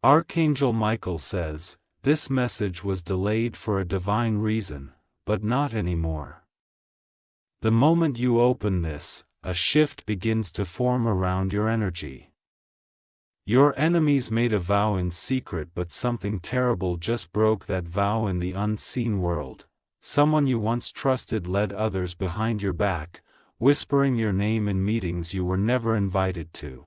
Archangel Michael says, this message was delayed for a divine reason, but not anymore. The moment you open this, a shift begins to form around your energy. Your enemies made a vow in secret, but something terrible just broke that vow in the unseen world. Someone you once trusted led others behind your back, whispering your name in meetings you were never invited to.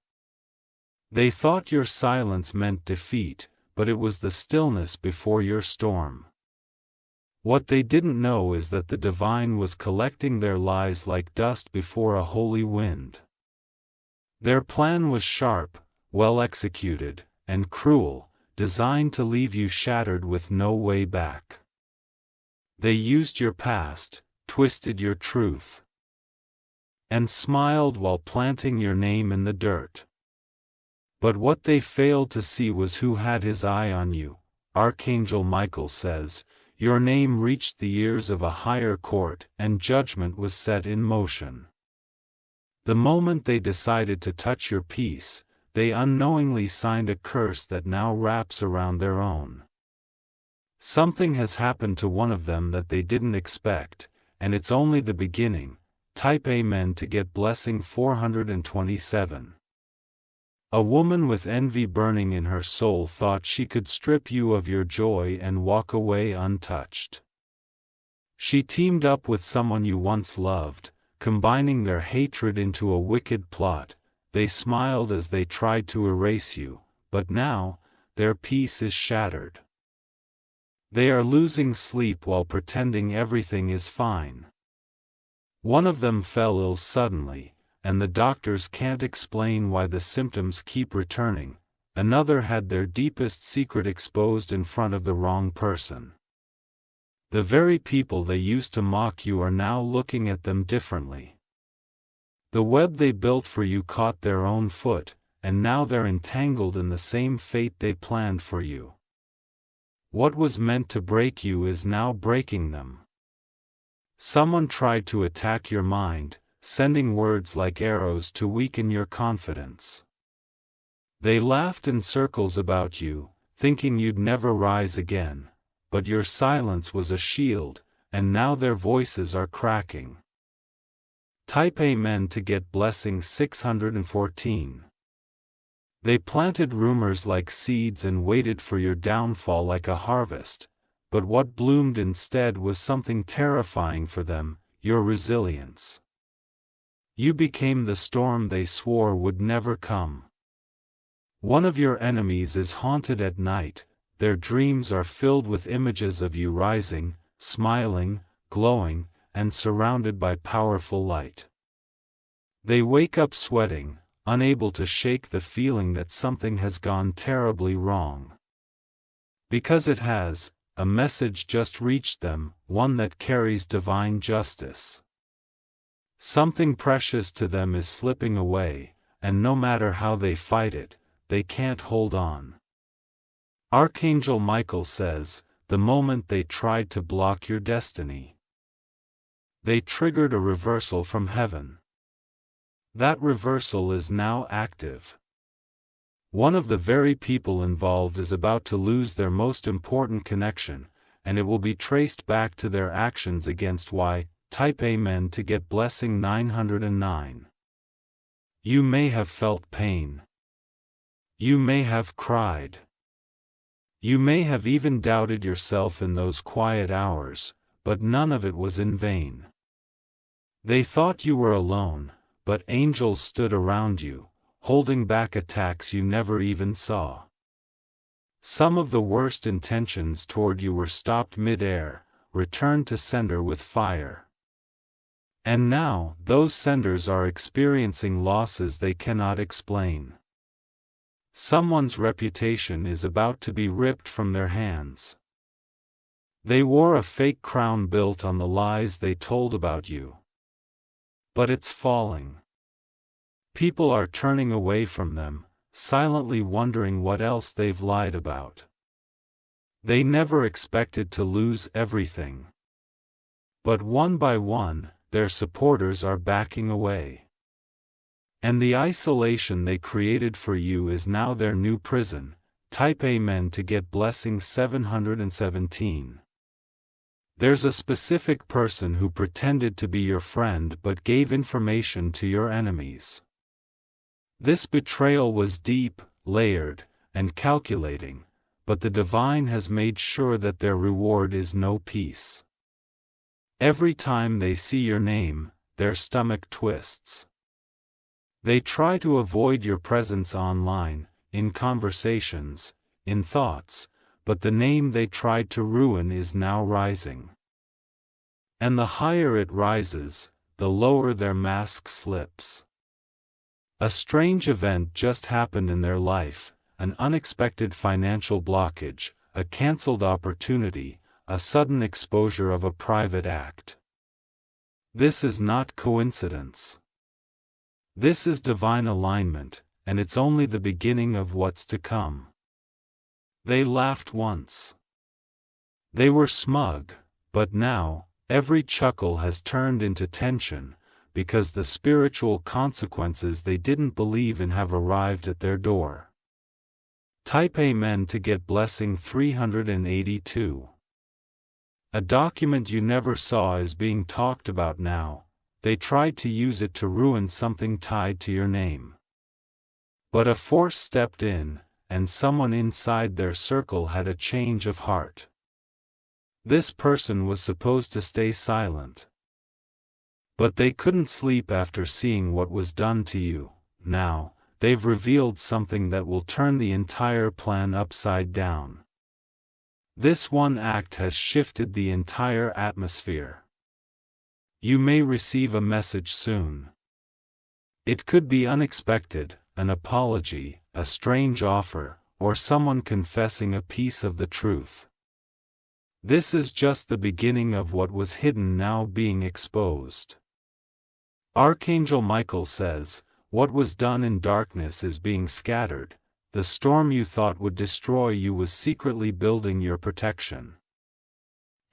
They thought your silence meant defeat, but it was the stillness before your storm. What they didn't know is that the divine was collecting their lies like dust before a holy wind. Their plan was sharp, well executed, and cruel, designed to leave you shattered with no way back. They used your past, twisted your truth, and smiled while planting your name in the dirt. But what they failed to see was who had his eye on you. Archangel Michael says, your name reached the ears of a higher court and judgment was set in motion. The moment they decided to touch your peace, they unknowingly signed a curse that now wraps around their own. Something has happened to one of them that they didn't expect, and it's only the beginning. Type Amen to get blessing 427. A woman with envy burning in her soul thought she could strip you of your joy and walk away untouched. She teamed up with someone you once loved, combining their hatred into a wicked plot. They smiled as they tried to erase you, but now, their peace is shattered. They are losing sleep while pretending everything is fine. One of them fell ill suddenly, and the doctors can't explain why the symptoms keep returning. Another had their deepest secret exposed in front of the wrong person. The very people they used to mock you are now looking at them differently. The web they built for you caught their own foot, and now they're entangled in the same fate they planned for you. What was meant to break you is now breaking them. Someone tried to attack your mind, sending words like arrows to weaken your confidence. They laughed in circles about you, thinking you'd never rise again, but your silence was a shield, and now their voices are cracking. Type Amen to get blessing 614. They planted rumors like seeds and waited for your downfall like a harvest, but what bloomed instead was something terrifying for them, your resilience. You became the storm they swore would never come. One of your enemies is haunted at night, their dreams are filled with images of you rising, smiling, glowing, and surrounded by powerful light. They wake up sweating, unable to shake the feeling that something has gone terribly wrong. Because it has, a message just reached them, one that carries divine justice. Something precious to them is slipping away, and no matter how they fight it, they can't hold on. Archangel Michael says, the moment they tried to block your destiny, they triggered a reversal from heaven. That reversal is now active. One of the very people involved is about to lose their most important connection, and it will be traced back to their actions against Y. Type Amen to get blessing 909. You may have felt pain. You may have cried. You may have even doubted yourself in those quiet hours, but none of it was in vain. They thought you were alone, but angels stood around you, holding back attacks you never even saw. Some of the worst intentions toward you were stopped mid-air, returned to sender with fire. And now, those senders are experiencing losses they cannot explain. Someone's reputation is about to be ripped from their hands. They wore a fake crown built on the lies they told about you. But it's falling. People are turning away from them, silently wondering what else they've lied about. They never expected to lose everything. But one by one, their supporters are backing away. And the isolation they created for you is now their new prison. type Amen to get blessing 717. There's a specific person who pretended to be your friend but gave information to your enemies. This betrayal was deep, layered, and calculating, but the divine has made sure that their reward is no peace. Every time they see your name, their stomach twists. They try to avoid your presence online, in conversations, in thoughts, but the name they tried to ruin is now rising. And the higher it rises, the lower their mask slips. A strange event just happened in their life, an unexpected financial blockage, a cancelled opportunity, a sudden exposure of a private act. This is not coincidence. This is divine alignment, and it's only the beginning of what's to come. They laughed once. They were smug, but now, every chuckle has turned into tension, because the spiritual consequences they didn't believe in have arrived at their door. Type Amen to get blessing 382. A document you never saw is being talked about now. They tried to use it to ruin something tied to your name. But a force stepped in, and someone inside their circle had a change of heart. This person was supposed to stay silent. But they couldn't sleep after seeing what was done to you. Now, they've revealed something that will turn the entire plan upside down. This one act has shifted the entire atmosphere. You may receive a message soon. It could be unexpected, an apology, a strange offer, or someone confessing a piece of the truth. This is just the beginning of what was hidden now being exposed. Archangel Michael says, "What was done in darkness is being scattered. The storm you thought would destroy you was secretly building your protection."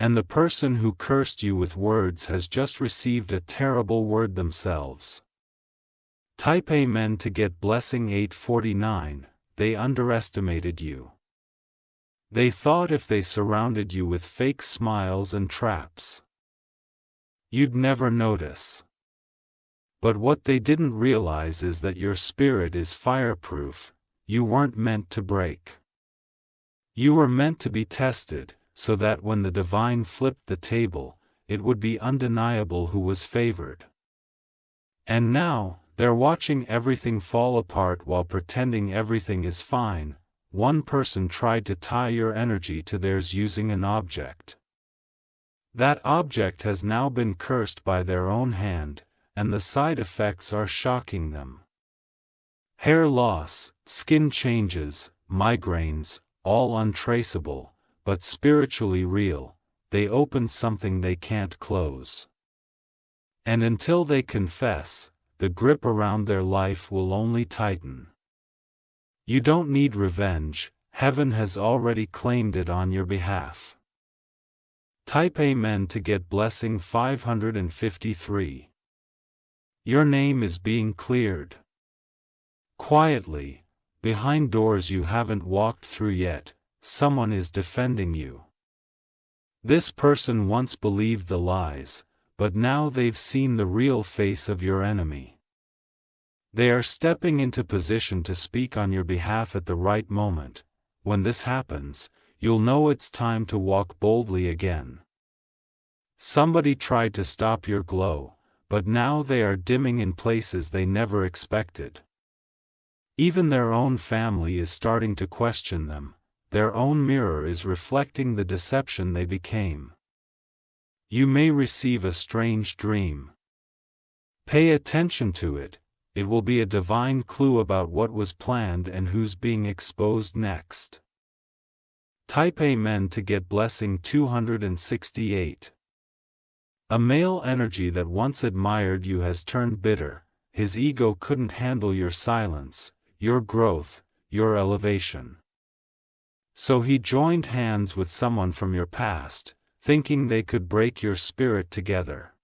And the person who cursed you with words has just received a terrible word themselves. Type Amen to get blessing 849. They underestimated you. They thought if they surrounded you with fake smiles and traps, you'd never notice. But what they didn't realize is that your spirit is fireproof. You weren't meant to break. You were meant to be tested, so that when the divine flipped the table, it would be undeniable who was favored. And now, they're watching everything fall apart while pretending everything is fine. One person tried to tie your energy to theirs using an object. That object has now been cursed by their own hand, and the side effects are shocking them. Hair loss, skin changes, migraines, all untraceable, but spiritually real. They opened something they can't close. And until they confess, the grip around their life will only tighten. You don't need revenge, heaven has already claimed it on your behalf. Type Amen to get blessing 553. Your name is being cleared. Quietly, behind doors you haven't walked through yet, someone is defending you. This person once believed the lies, but now they've seen the real face of your enemy. They are stepping into position to speak on your behalf at the right moment. When this happens, you'll know it's time to walk boldly again. Somebody tried to stop your glow, but now they are dimming in places they never expected. Even their own family is starting to question them. Their own mirror is reflecting the deception they became. You may receive a strange dream. Pay attention to it. It will be a divine clue about what was planned and who's being exposed next. Type Amen to get blessing 268. A male energy that once admired you has turned bitter. His ego couldn't handle your silence, your growth, your elevation. So he joined hands with someone from your past, thinking they could break your spirit together.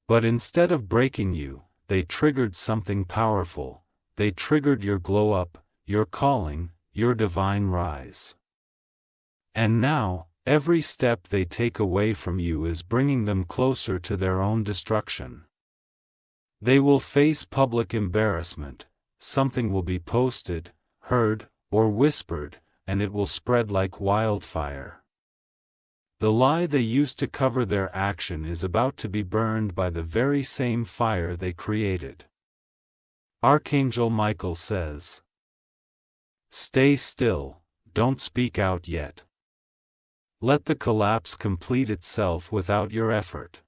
But instead of breaking you, they triggered something powerful. They triggered your glow up, your calling, your divine rise. And now, every step they take away from you is bringing them closer to their own destruction. They will face public embarrassment, something will be posted, heard, or whispered, and it will spread like wildfire. The lie they used to cover their action is about to be burned by the very same fire they created. Archangel Michael says, "Stay still, don't speak out yet. Let the collapse complete itself without your effort."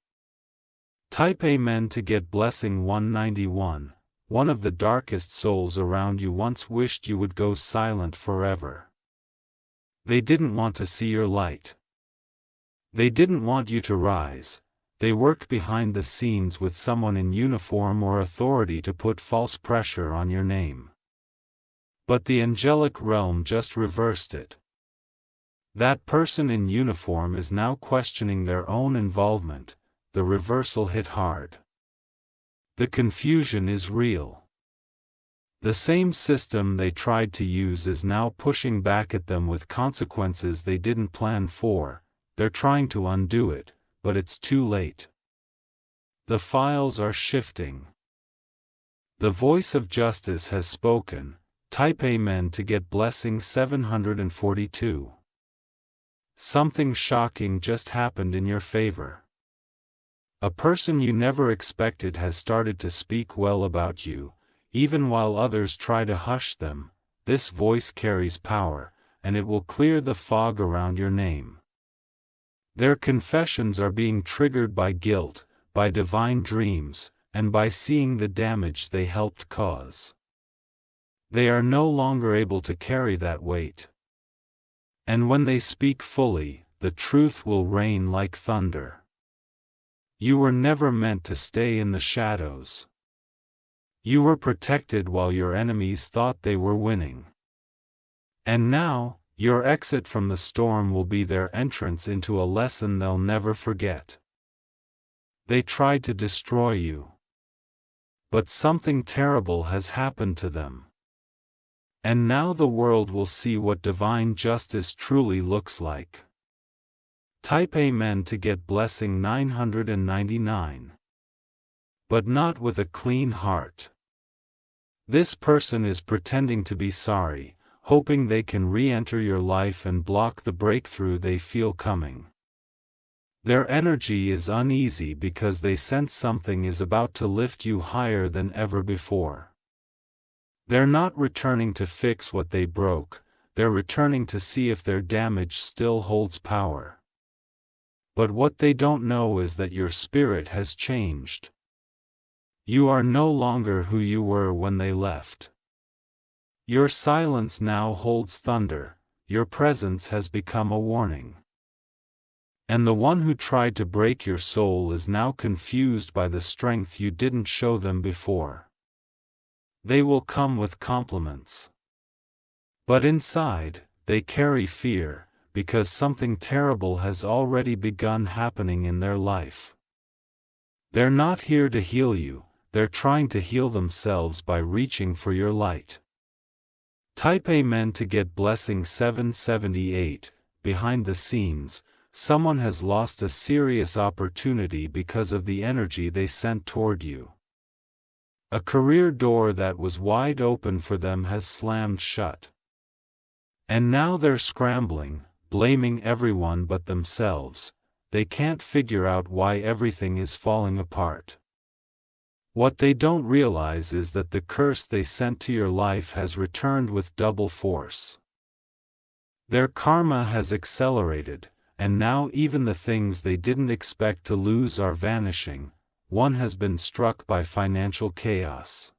Type Amen to get blessing 191. One of the darkest souls around you once wished you would go silent forever. They didn't want to see your light. They didn't want you to rise. They worked behind the scenes with someone in uniform or authority to put false pressure on your name. But the angelic realm just reversed it. That person in uniform is now questioning their own involvement. The reversal hit hard. The confusion is real. The same system they tried to use is now pushing back at them with consequences they didn't plan for. They're trying to undo it, but it's too late. The files are shifting. The voice of justice has spoken. Type Amen to get blessing 742. Something shocking just happened in your favor. A person you never expected has started to speak well about you, even while others try to hush them. This voice carries power, and it will clear the fog around your name. Their confessions are being triggered by guilt, by divine dreams, and by seeing the damage they helped cause. They are no longer able to carry that weight. And when they speak fully, the truth will rain like thunder. You were never meant to stay in the shadows. You were protected while your enemies thought they were winning. And now, your exit from the storm will be their entrance into a lesson they'll never forget. They tried to destroy you. But something terrible has happened to them. And now the world will see what divine justice truly looks like. Type Amen to get blessing 999. But not with a clean heart. This person is pretending to be sorry, hoping they can re-enter your life and block the breakthrough they feel coming. Their energy is uneasy because they sense something is about to lift you higher than ever before. They're not returning to fix what they broke, they're returning to see if their damage still holds power. But what they don't know is that your spirit has changed. You are no longer who you were when they left. Your silence now holds thunder, your presence has become a warning. And the one who tried to break your soul is now confused by the strength you didn't show them before. They will come with compliments. But inside, they carry fear, because something terrible has already begun happening in their life. They're not here to heal you, they're trying to heal themselves by reaching for your light. Type Amen to get blessing 778. Behind the scenes, someone has lost a serious opportunity because of the energy they sent toward you. A career door that was wide open for them has slammed shut. And now they're scrambling, blaming everyone but themselves. They can't figure out why everything is falling apart. What they don't realize is that the curse they sent to your life has returned with double force. Their karma has accelerated, and now even the things they didn't expect to lose are vanishing. One has been struck by financial chaos.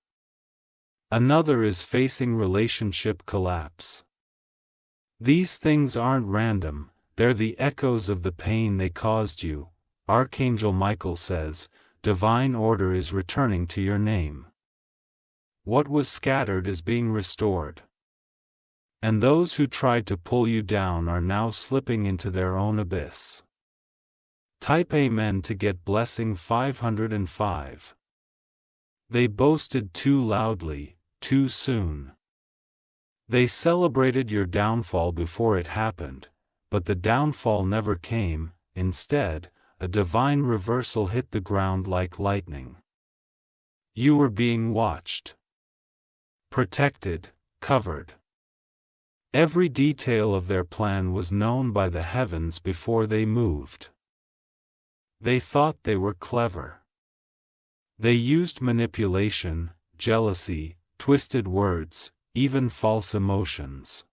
Another is facing relationship collapse. These things aren't random, they're the echoes of the pain they caused you. Archangel Michael says, divine order is returning to your name. What was scattered is being restored. And those who tried to pull you down are now slipping into their own abyss. Type Amen to get blessing 505. They boasted too loudly, too soon. They celebrated your downfall before it happened, but the downfall never came. Instead, a divine reversal hit the ground like lightning. You were being watched, protected, covered. Every detail of their plan was known by the heavens before they moved. They thought they were clever. They used manipulation, jealousy, twisted words, even false emotions.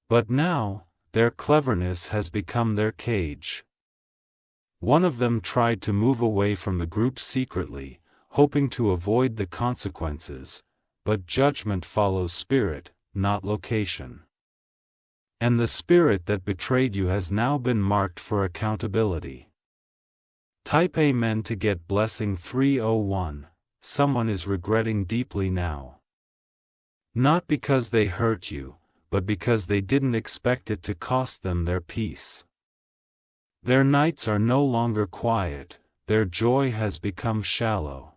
But now, their cleverness has become their cage. One of them tried to move away from the group secretly, hoping to avoid the consequences, but judgment follows spirit, not location. And the spirit that betrayed you has now been marked for accountability. Type Amen to get blessing 301. Someone is regretting deeply now. Not because they hurt you, but because they didn't expect it to cost them their peace. Their nights are no longer quiet, their joy has become shallow.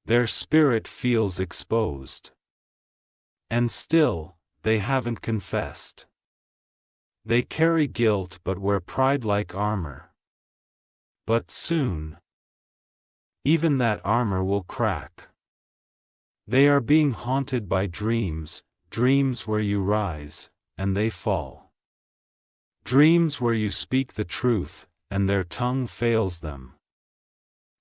Their spirit feels exposed. And still, they haven't confessed. They carry guilt but wear pride like armor. But soon, even that armor will crack. They are being haunted by dreams, dreams where you rise, and they fall. Dreams where you speak the truth, and their tongue fails them.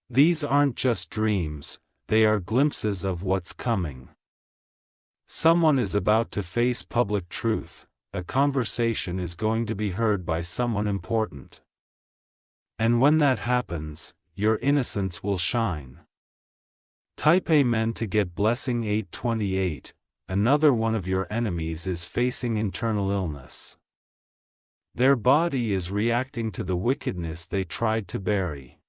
These aren't just dreams, they are glimpses of what's coming. Someone is about to face public truth, a conversation is going to be heard by someone important. And when that happens, your innocence will shine. Type Amen to get blessing 828. Another one of your enemies is facing internal illness. Their body is reacting to the wickedness they tried to bury.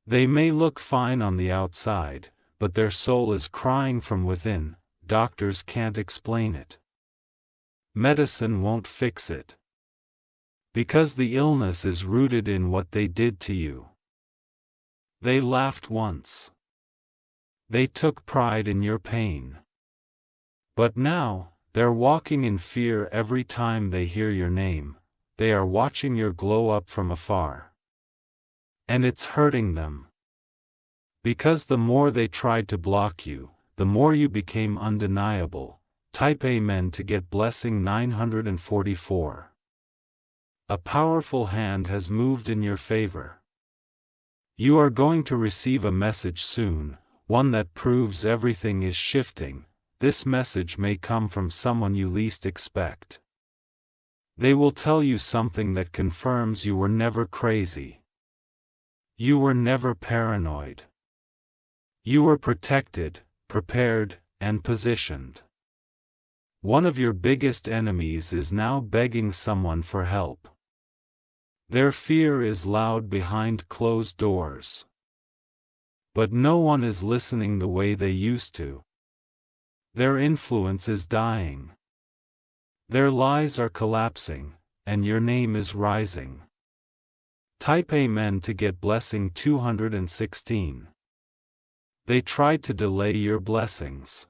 They may look fine on the outside, but their soul is crying from within. Doctors can't explain it. Medicine won't fix it. Because the illness is rooted in what they did to you. They laughed once. They took pride in your pain. But now, they're walking in fear every time they hear your name. They are watching your glow up from afar. And it's hurting them. Because the more they tried to block you, the more you became undeniable. Type Amen to get blessing 944. A powerful hand has moved in your favor. You are going to receive a message soon, one that proves everything is shifting. This message may come from someone you least expect. They will tell you something that confirms you were never crazy. You were never paranoid. You were protected, prepared, and positioned. One of your biggest enemies is now begging someone for help. Their fear is loud behind closed doors. But no one is listening the way they used to. Their influence is dying. Their lies are collapsing, and your name is rising. Type Amen to get blessing 216. They tried to delay your blessings.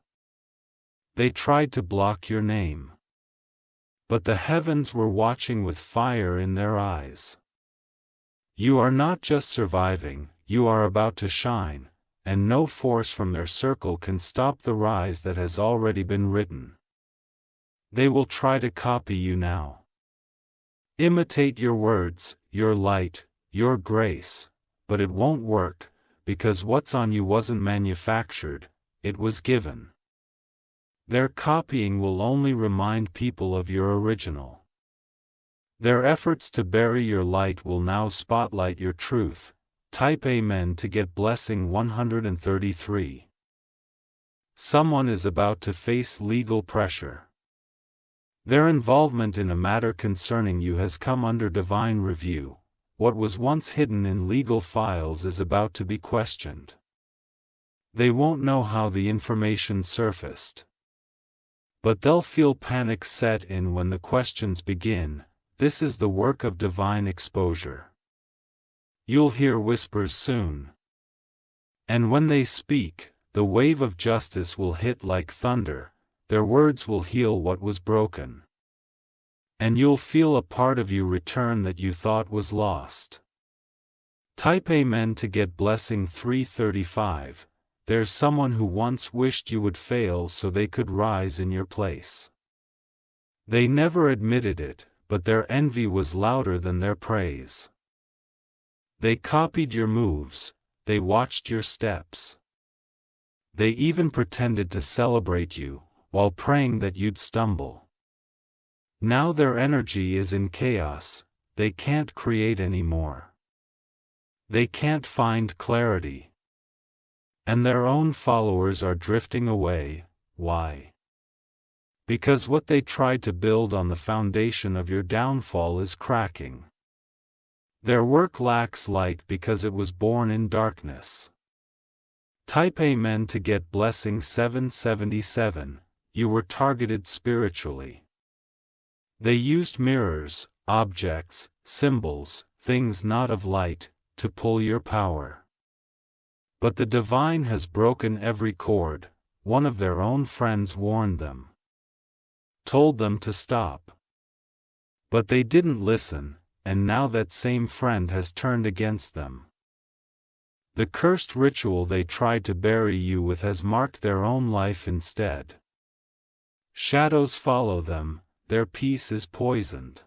They tried to block your name. But the heavens were watching with fire in their eyes. You are not just surviving, you are about to shine, and no force from their circle can stop the rise that has already been written. They will try to copy you now. Imitate your words, your light, your grace, but it won't work, because what's on you wasn't manufactured, it was given. Their copying will only remind people of your original. Their efforts to bury your light will now spotlight your truth. Type Amen to get blessing 133. Someone is about to face legal pressure. Their involvement in a matter concerning you has come under divine review. What was once hidden in legal files is about to be questioned. They won't know how the information surfaced. But they'll feel panic set in when the questions begin. This is the work of divine exposure. You'll hear whispers soon. And when they speak, the wave of justice will hit like thunder. their words will heal what was broken. And you'll feel a part of you return that you thought was lost. Type Amen to get blessing 335. There's someone who once wished you would fail so they could rise in your place. They never admitted it, but their envy was louder than their praise. They copied your moves, they watched your steps. They even pretended to celebrate you, while praying that you'd stumble. Now their energy is in chaos, they can't create anymore. They can't find clarity. And their own followers are drifting away. Why? Because what they tried to build on the foundation of your downfall is cracking. Their work lacks light because it was born in darkness. Type Amen to get blessing 777. You were targeted spiritually. They used mirrors, objects, symbols, things not of light, to pull your power. But the divine has broken every cord. One of their own friends warned them. Told them to stop. But they didn't listen, and now that same friend has turned against them. The cursed ritual they tried to bury you with has marked their own life instead. Shadows follow them, their peace is poisoned.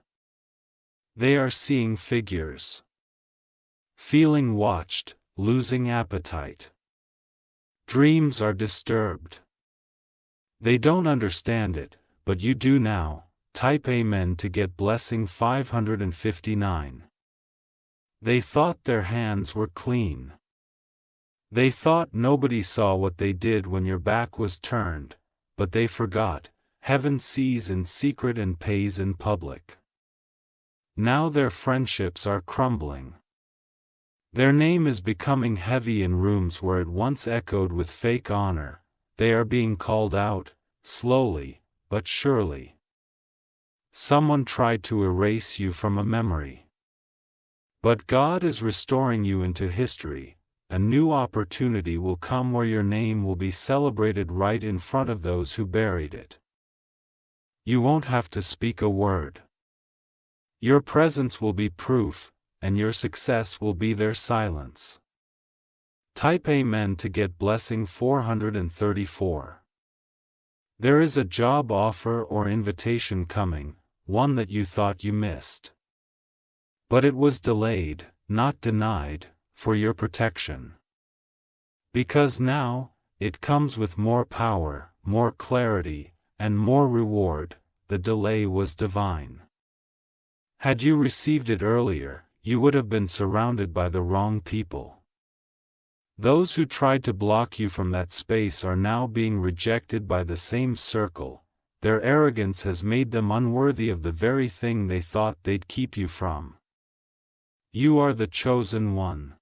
They are seeing figures. Feeling watched, losing appetite. Dreams are disturbed. They don't understand it, but you do now. Type Amen to get blessing 559. They thought their hands were clean. They thought nobody saw what they did when your back was turned, but they forgot. Heaven sees in secret and pays in public. Now their friendships are crumbling. Their name is becoming heavy in rooms where it once echoed with fake honor. They are being called out, slowly, but surely. Someone tried to erase you from a memory. But God is restoring you into history. A new opportunity will come where your name will be celebrated right in front of those who buried it. You won't have to speak a word. Your presence will be proof, and your success will be their silence. Type Amen to get blessing 434. There is a job offer or invitation coming, one that you thought you missed. But it was delayed, not denied, for your protection. Because now, it comes with more power, more clarity, and more reward. The delay was divine. Had you received it earlier, you would have been surrounded by the wrong people. Those who tried to block you from that space are now being rejected by the same circle. Their arrogance has made them unworthy of the very thing they thought they'd keep you from. You are the chosen one.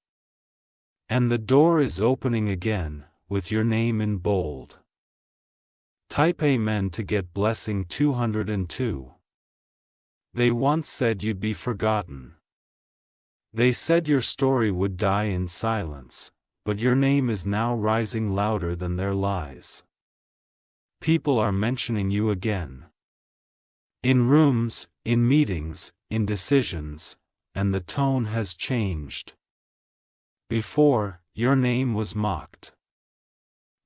And the door is opening again, with your name in bold. Type Amen to get blessing 202. They once said you'd be forgotten. They said your story would die in silence, but your name is now rising louder than their lies. People are mentioning you again. In rooms, in meetings, in decisions, and the tone has changed. Before, your name was mocked.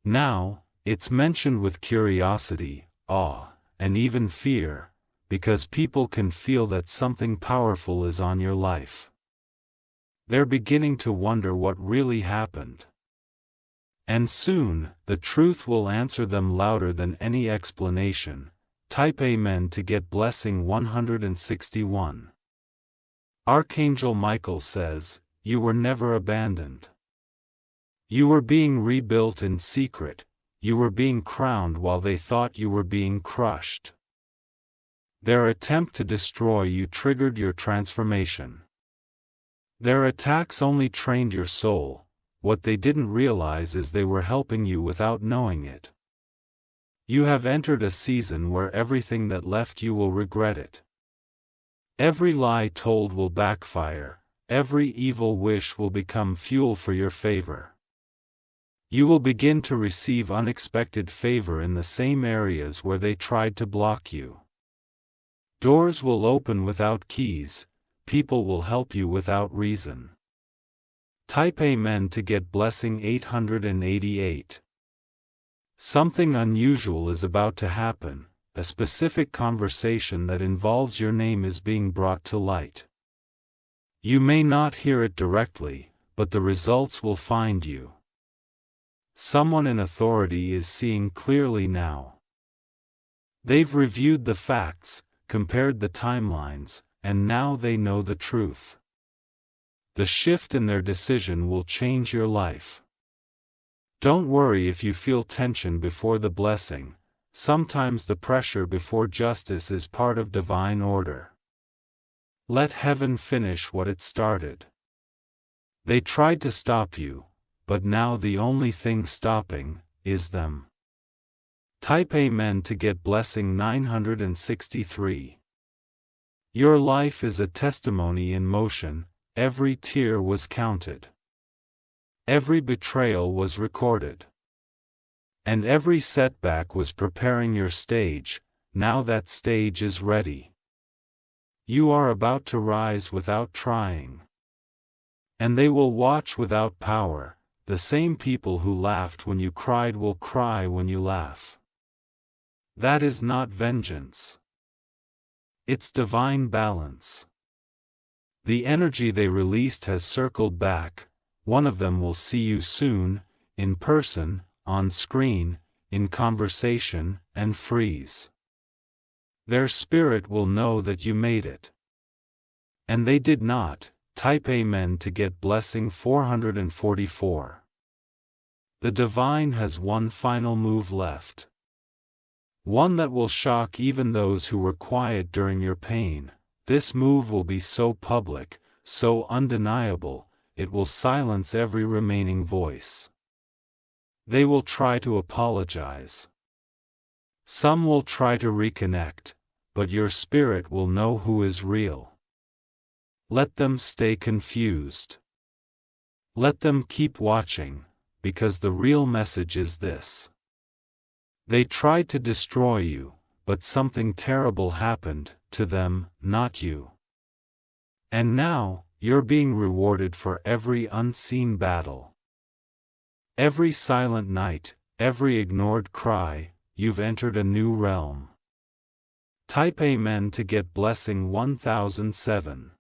Now, it's mentioned with curiosity, awe, and even fear, because people can feel that something powerful is on your life. They're beginning to wonder what really happened. And soon, the truth will answer them louder than any explanation. Type Amen to get blessing 161. Archangel Michael says, you were never abandoned. You were being rebuilt in secret. You were being crowned while they thought you were being crushed. Their attempt to destroy you triggered your transformation. Their attacks only trained your soul. What they didn't realize is they were helping you without knowing it. You have entered a season where everything that left you will regret it. Every lie told will backfire. Every evil wish will become fuel for your favor. You will begin to receive unexpected favor in the same areas where they tried to block you. Doors will open without keys, people will help you without reason. Type Amen to get blessing 888. Something unusual is about to happen, a specific conversation that involves your name is being brought to light. You may not hear it directly, but the results will find you. Someone in authority is seeing clearly now. They've reviewed the facts, compared the timelines, and now they know the truth. The shift in their decision will change your life. Don't worry if you feel tension before the blessing. Sometimes the pressure before justice is part of divine order. Let heaven finish what it started. They tried to stop you, but now the only thing stopping is them. Type Amen to get blessing 963. Your life is a testimony in motion, every tear was counted. Every betrayal was recorded. And every setback was preparing your stage, now that stage is ready. You are about to rise without trying. And they will watch without power, the same people who laughed when you cried will cry when you laugh. That is not vengeance. It's divine balance. The energy they released has circled back, one of them will see you soon, in person, on screen, in conversation, and freeze. Their spirit will know that you made it. And they did not. Type Amen to get blessing 444. The divine has one final move left. One that will shock even those who were quiet during your pain. This move will be so public, so undeniable, it will silence every remaining voice. They will try to apologize. Some will try to reconnect, but your spirit will know who is real. Let them stay confused. Let them keep watching, because the real message is this. They tried to destroy you, but something terrible happened to them, not you. And now, you're being rewarded for every unseen battle. Every silent night, every ignored cry, you've entered a new realm. Type Amen to get blessing 1007.